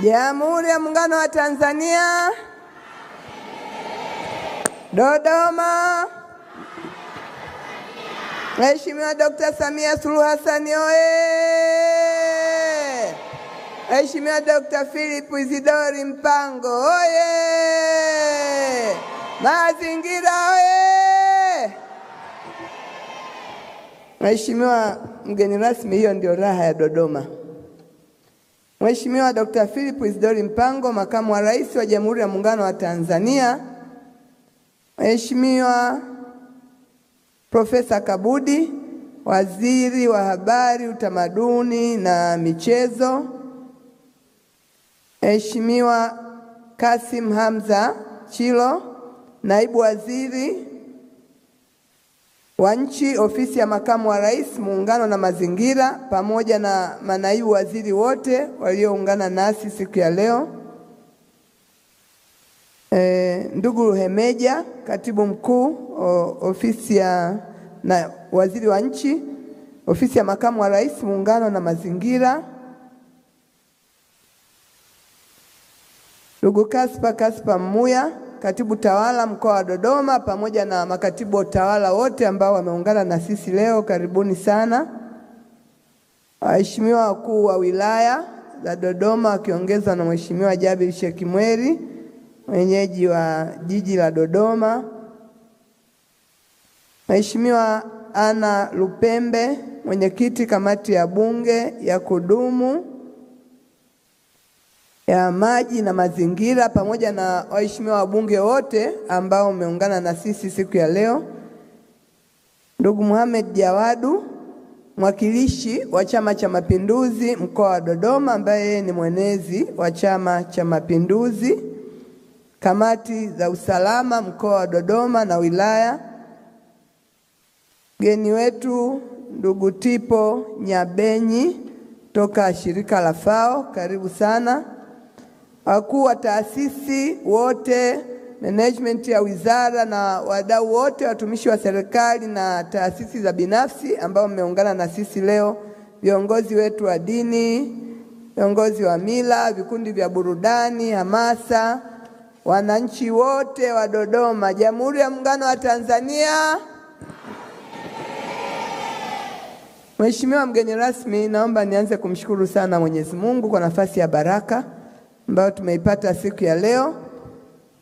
Jamhuri ya Muungano wa Tanzania, Dodoma. Mheshimiwa Dr. Samia Suluhu Hassan oye! Mheshimiwa Dr. Philip Isidori Mpango oye! Mazingira oye! Mheshimiwa mgeni rasmi, hiyo ndio raha ya Dodoma. Mheshimiwa Dr. Philip Isidori Mpango, Makamu wa Rais wa Jamhuri ya Muungano wa Tanzania. Mheshimiwa Profesa Kabudi, Waziri wa Habari, Utamaduni na Michezo. Mheshimiwa Kasim Hamza Chilo, Naibu Waziri wa Nchi, Ofisi ya Makamu wa Rais, Muungano na Mazingira, pamoja na manaibu waziri wote walioungana nasi siku ya leo. Ndugu Ruhemeja, Katibu Mkuu, Ofisi ya Waziri wa Nchi, Ofisi ya Makamu wa Rais, Muungano na Mazingira. Ndugu Kaspa Mmuya, Katibu Tawala Mkoa wa Dodoma, pamoja na makatibu tawala wote ambao wameungana na sisi leo, karibuni sana. Waheshimiwa wakuu wa wilaya za Dodoma wakiongezwa na Mheshimiwa Jabir Shekimweri, mwenyeji wa jiji la Dodoma. Mheshimiwa Ana Lupembe, mwenyekiti kamati ya Bunge ya kudumu ya maji na mazingira, pamoja na waheshimiwa wabunge wote ambao umeungana na sisi siku ya leo. Ndugu Mohamed Jawadu, mwakilishi wa Chama cha Mapinduzi mkoa wa Dodoma, ambaye ni mwenezi wa Chama cha Mapinduzi. Kamati za usalama mkoa wa Dodoma na wilaya. Mgeni wetu ndugu Tipo Nyabenyi toka shirika la FAO, karibu sana. Wakuu wa taasisi wote, management ya wizara na wadau wote, watumishi wa serikali na taasisi za binafsi ambao mmeungana na sisi leo, viongozi wetu wa dini, viongozi wa mila, vikundi vya burudani, hamasa, wananchi wote wa Dodoma, Jamhuri ya Muungano wa Tanzania. Mheshimiwa mgeni rasmi, naomba nianze kumshukuru sana Mwenyezi Mungu kwa nafasi ya baraka ambayo tumeipata siku ya leo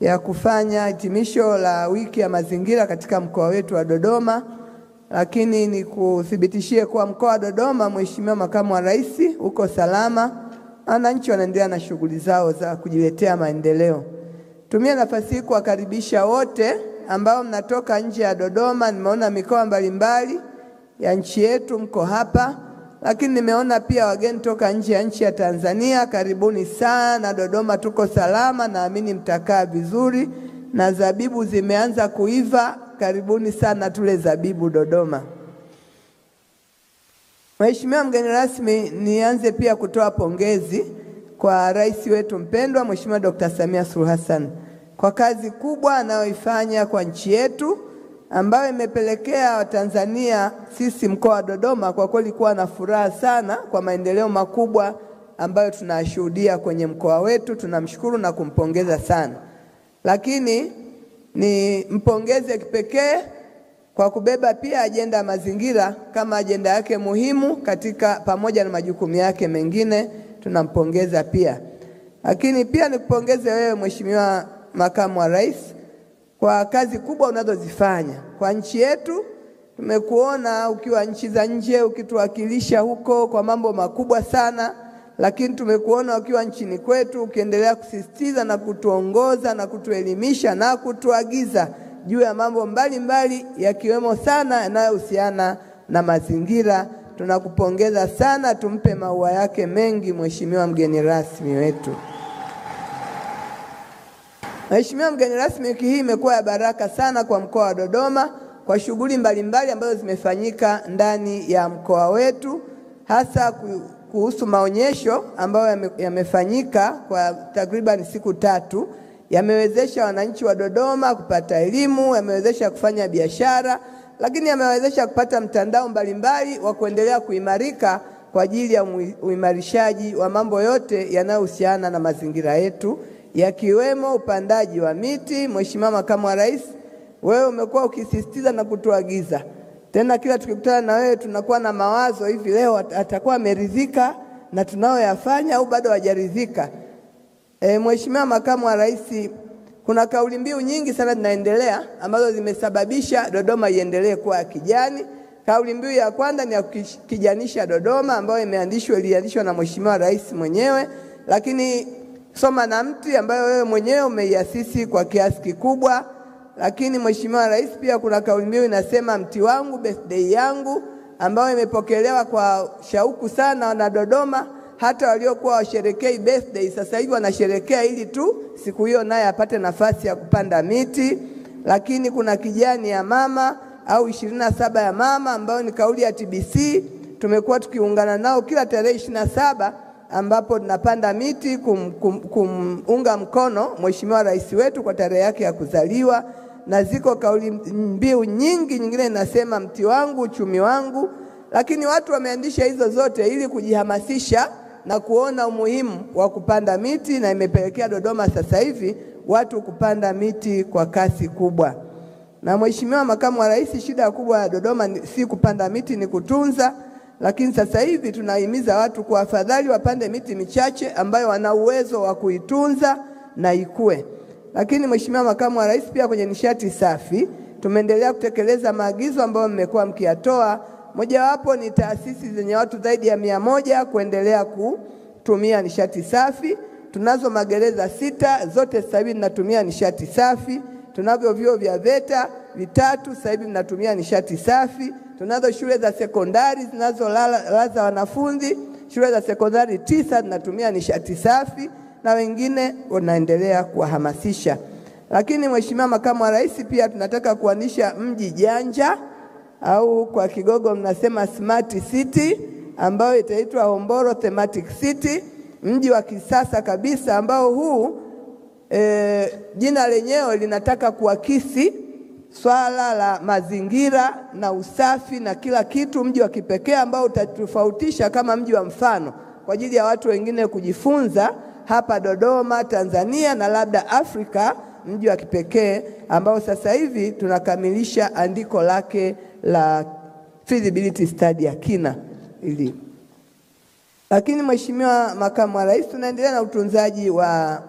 ya kufanya hitimisho la wiki ya mazingira katika mkoa wetu wa Dodoma. Lakini ni kuthibitishie kuwa mkoa wa Dodoma, Mheshimiwa Makamu wa Rais, uko salama. Wananchi wanaendelea na shughuli zao za kujiletea maendeleo. Tumia nafasi hii kuwakaribisha wote ambao mnatoka nje ya Dodoma. Nimeona mikoa mbalimbali ya nchi yetu mko hapa, lakini nimeona pia wageni toka nje ya nchi ya Tanzania. Karibuni sana Dodoma, tuko salama, naamini mtakaa vizuri, na zabibu zimeanza kuiva. Karibuni sana tule zabibu Dodoma. Mheshimiwa mgeni rasmi, nianze pia kutoa pongezi kwa rais wetu mpendwa Mheshimiwa Dr. Samia Suluhu Hassan kwa kazi kubwa anayoifanya kwa nchi yetu, ambayo imepelekea Watanzania sisi mkoa wa Dodoma kwa kweli kuwa na furaha sana kwa maendeleo makubwa ambayo tunashuhudia kwenye mkoa wetu. Tunamshukuru na kumpongeza sana. Lakini ni mpongeze kipekee kwa kubeba pia ajenda ya mazingira kama ajenda yake muhimu katika pamoja na majukumu yake mengine. Tunampongeza pia. Lakini pia nikupongeze wewe Mheshimiwa Makamu wa Rais kwa kazi kubwa unazozifanya kwa nchi yetu. Tumekuona ukiwa nchi za nje ukituwakilisha huko kwa mambo makubwa sana, lakini tumekuona ukiwa nchini kwetu ukiendelea kusisitiza na kutuongoza na kutuelimisha na kutuagiza juu ya mambo mbalimbali yakiwemo sana yanayohusiana na mazingira. Tunakupongeza sana, tumpe maua yake mengi Mheshimiwa mgeni rasmi wetu. Mheshimiwa mgeni rasmi, wiki hii imekuwa ya baraka sana kwa mkoa wa Dodoma kwa shughuli mbalimbali ambazo zimefanyika ndani ya mkoa wetu, hasa kuhusu maonyesho ambayo yamefanyika kwa takriban siku 3. Yamewezesha wananchi wa Dodoma kupata elimu, yamewezesha kufanya biashara, lakini yamewezesha kupata mtandao mbalimbali wa kuendelea kuimarika kwa ajili ya uimarishaji wa mambo yote yanayohusiana na mazingira yetu, yakiwemo upandaji wa miti. Mheshimiwa Makamu wa Rais, wewe umekuwa ukisisitiza na kutuagiza. Tena kila tukikutana na wewe tunakuwa na mawazo hivi, leo atakuwa ameridhika na tunayoyafanya au bado hajaridhika. Mheshimiwa Makamu wa Rais, kuna kauli mbiu nyingi sana zinaendelea ambazo zimesababisha Dodoma iendelee kuwa kijani. Kauli mbiu ya kwanza ni ya kijanisha Dodoma, ambayo iliandishwa na Mheshimiwa Rais mwenyewe, lakini soma na mti ambayo wewe mwenyewe umeiasisi kwa kiasi kikubwa. Lakini Mheshimiwa Rais, pia kuna kauli mbiu inasema mti wangu birthday yangu, ambayo imepokelewa kwa shauku sana na Dodoma. Hata waliokuwa washerekei birthday sasa hivi wanasherekea ili tu siku hiyo naye apate nafasi ya kupanda miti. Lakini kuna kijani ya mama au 27 ya mama, ambayo ni kauli ya TBC. Tumekuwa tukiungana nao kila tarehe 27 ambapo tunapanda miti kumunga mkono Mheshimiwa Rais wetu kwa tarehe yake ya kuzaliwa. Na ziko kauli mbiu nyingi, nyingine inasema mti wangu uchumi wangu. Lakini watu wameandisha hizo zote ili kujihamasisha na kuona umuhimu wa kupanda miti, na imepelekea Dodoma sasa hivi watu kupanda miti kwa kasi kubwa. Na Mheshimiwa Makamu wa Rais, shida kubwa ya Dodoma si kupanda miti, ni kutunza. Lakini sasa hivi tunahimiza watu kwa afadhali wapande miti michache ambayo wana uwezo wa kuitunza na ikue. Lakini Mheshimiwa Makamu wa Rais, pia kwenye nishati safi tumeendelea kutekeleza maagizo ambayo mmekuwa mkiyatoa. Mojawapo ni taasisi zenye watu zaidi ya 100 kuendelea kutumia nishati safi. Tunazo magereza 6, zote sasa hivi tunatumia nishati safi. Tunavyo vyuo vya VETA 3, sasa hivi tunatumia nishati safi. Tunazo shule za sekondari zinazolaza wanafunzi, shule za sekondari 9 tunatumia nishati safi, na wengine wanaendelea kuwahamasisha. Lakini Mheshimiwa Makamu wa Rais, pia tunataka kuanisha mji janja au kwa Kigogo mnasema smart city, ambayo itaitwa Hombolo Thematic City, mji wa kisasa kabisa ambao huu jina lenyewe linataka kuakisi swala la mazingira na usafi na kila kitu, mji wa kipekee ambao utatofautisha kama mji wa mfano kwa ajili ya watu wengine kujifunza hapa Dodoma, Tanzania na labda Afrika, mji wa kipekee ambao sasa hivi tunakamilisha andiko lake la feasibility study ya kina ili. Lakini Mheshimiwa Makamu wa Rais, tunaendelea na utunzaji wa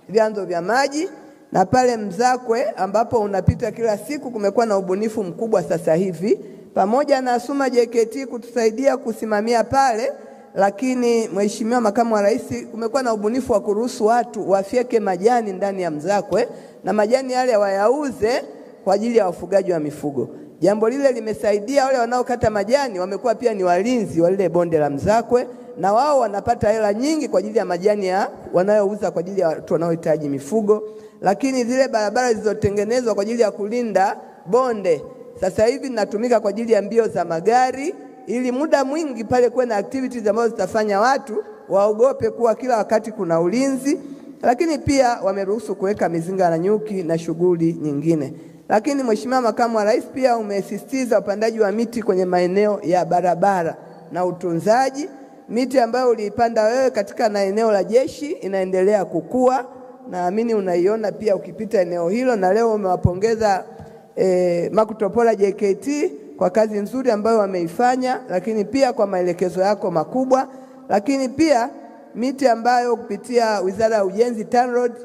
vyanzo vya maji, na pale Mzakwe ambapo unapita kila siku kumekuwa na ubunifu mkubwa sasa hivi, pamoja na Suma JKT kutusaidia kusimamia pale. Lakini Mheshimiwa Makamu wa Rais, kumekuwa na ubunifu wa kuruhusu watu wafyeke majani ndani ya Mzakwe, na majani yale wayauze kwa ajili ya wafugaji wa mifugo. Jambo lile limesaidia wale wanaokata majani, wamekuwa pia ni walinzi wa lile bonde la Mzakwe, na wao wanapata hela nyingi kwa ajili ya majani ya wanayouza kwa ajili ya watu wanaohitaji mifugo. Lakini zile barabara zilizotengenezwa kwa ajili ya kulinda bonde sasa hivi zinatumika kwa ajili ya mbio za magari, ili muda mwingi pale kuwe na activities ambazo zitafanya watu waogope kuwa kila wakati kuna ulinzi. Lakini pia wameruhusu kuweka mizinga na nyuki na shughuli nyingine. Lakini Mheshimiwa Makamu wa Rais, pia umesisitiza upandaji wa miti kwenye maeneo ya barabara na utunzaji. Miti ambayo uliipanda wewe katika na eneo la jeshi inaendelea kukua, naamini unaiona pia ukipita eneo hilo, na leo umewapongeza Makutopola JKT kwa kazi nzuri ambayo wameifanya, lakini pia kwa maelekezo yako makubwa. Lakini pia miti ambayo kupitia Wizara ya Ujenzi TANROADS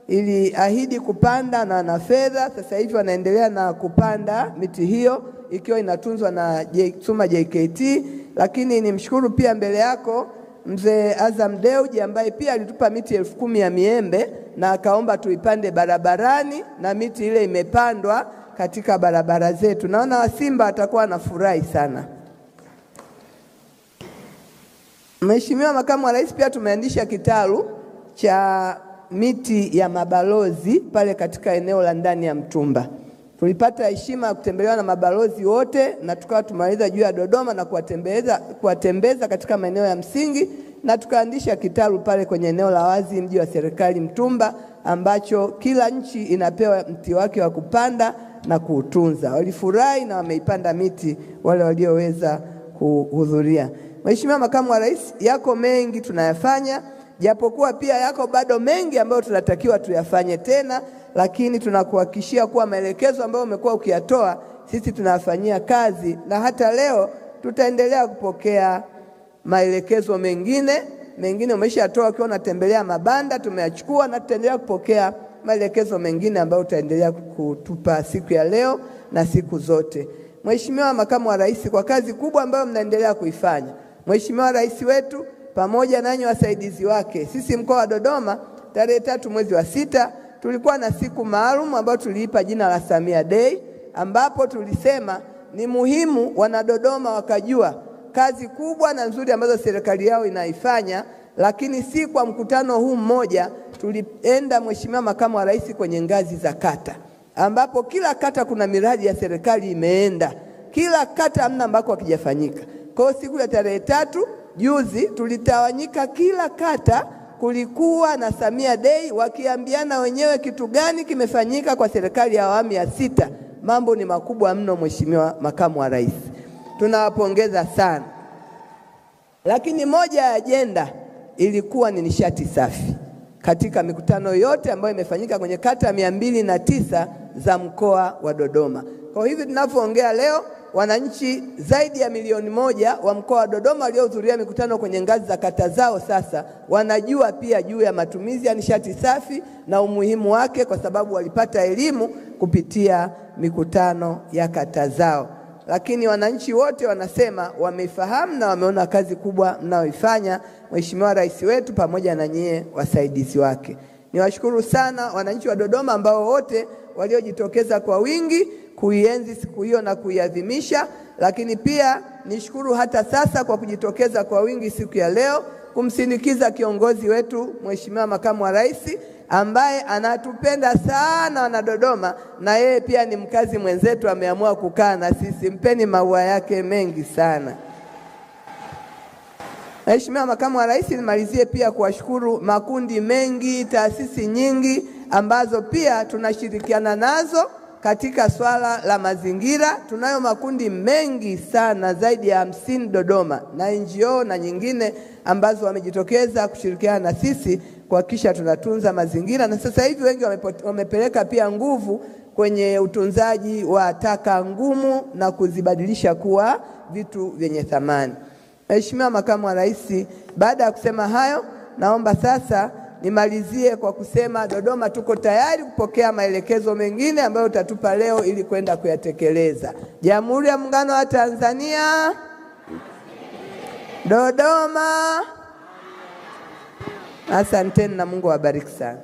iliahidi kupanda na fedha, sasa hivi wanaendelea na kupanda miti hiyo ikiwa inatunzwa na Suma JKT. Lakini nimshukuru pia mbele yako Mzee Azam Deuji ambaye pia alitupa miti 10,000 ya miembe na akaomba tuipande barabarani, na miti ile imepandwa katika barabara zetu. Naona Wasimba atakuwa anafurahi sana. Mheshimiwa Makamu wa Rais, pia tumeandisha kitalu cha miti ya mabalozi pale katika eneo la ndani ya Mtumba. Tulipata heshima ya kutembelewa na mabalozi wote, na tukawa tumaliza juu ya Dodoma na kuwatembeza katika maeneo ya msingi, na tukaandisha kitalu pale kwenye eneo la wazi mji wa serikali Mtumba, ambacho kila nchi inapewa mti wake wa kupanda na kuutunza. Walifurahi na wameipanda miti wale walioweza kuhudhuria. Mheshimiwa Makamu wa Rais, yako mengi tunayafanya, japokuwa pia yako bado mengi ambayo tunatakiwa tuyafanye tena, lakini tunakuhakikishia kuwa maelekezo ambayo umekuwa ukiyatoa sisi tunafanyia kazi, na hata leo tutaendelea kupokea maelekezo mengine umeshatoa ukiwa unatembelea mabanda, tumeyachukua na tutaendelea kupokea maelekezo mengine ambayo utaendelea kutupa siku ya leo na siku zote. Mheshimiwa Makamu wa Rais, kwa kazi kubwa ambayo mnaendelea kuifanya, Mheshimiwa Rais wetu pamoja nanyi wasaidizi wake, sisi mkoa wa Dodoma tarehe 3 mwezi wa 6 tulikuwa na siku maalum ambayo tuliipa jina la Samia Day, ambapo tulisema ni muhimu wana Dodoma wakajua kazi kubwa na nzuri ambazo serikali yao inaifanya. Lakini si kwa mkutano huu mmoja, tulienda Mheshimiwa Makamu wa Rais kwenye ngazi za kata, ambapo kila kata kuna miradi ya serikali imeenda, kila kata hamna ambako hakijafanyika. Kwa siku ya tarehe 3 juzi tulitawanyika kila kata, kulikuwa na Samia Day, wakiambiana wenyewe kitu gani kimefanyika kwa serikali ya awamu ya 6. Mambo ni makubwa mno Mheshimiwa Makamu wa Rais, tunawapongeza sana. Lakini moja ya ajenda ilikuwa ni nishati safi katika mikutano yote ambayo imefanyika kwenye kata 209 za mkoa wa Dodoma. Kwa hivyo tunapoongea leo, wananchi zaidi ya milioni 1 wa mkoa wa Dodoma waliohudhuria mikutano kwenye ngazi za kata zao sasa wanajua pia juu ya matumizi ya nishati safi na umuhimu wake, kwa sababu walipata elimu kupitia mikutano ya kata zao. Lakini wananchi wote wanasema wamefahamu na wameona kazi kubwa mnaoifanya Mheshimiwa Rais wetu pamoja na nyie wasaidizi wake. Niwashukuru sana wananchi wa Dodoma ambao wote waliojitokeza kwa wingi kuienzi siku hiyo na kuiadhimisha, lakini pia nishukuru hata sasa kwa kujitokeza kwa wingi siku ya leo kumsindikiza kiongozi wetu Mheshimiwa Makamu wa Rais ambaye anatupenda sana wana Dodoma, na yeye pia ni mkazi mwenzetu, ameamua kukaa na sisi. Mpeni maua yake mengi sana. Mheshimiwa Makamu wa Rais, nimalizie pia kuwashukuru makundi mengi, taasisi nyingi ambazo pia tunashirikiana nazo katika swala la mazingira. Tunayo makundi mengi sana zaidi ya 50 Dodoma na NGO na nyingine ambazo wamejitokeza kushirikiana na sisi kuhakikisha tunatunza mazingira, na sasa hivi wengi wamepeleka pia nguvu kwenye utunzaji wa taka ngumu na kuzibadilisha kuwa vitu vyenye thamani. Mheshimiwa Makamu wa Rais, baada ya kusema hayo, naomba sasa nimalizie kwa kusema Dodoma tuko tayari kupokea maelekezo mengine ambayo utatupa leo ili kwenda kuyatekeleza. Jamhuri ya Muungano wa Tanzania, Dodoma. Asanteni na Mungu awabariki sana.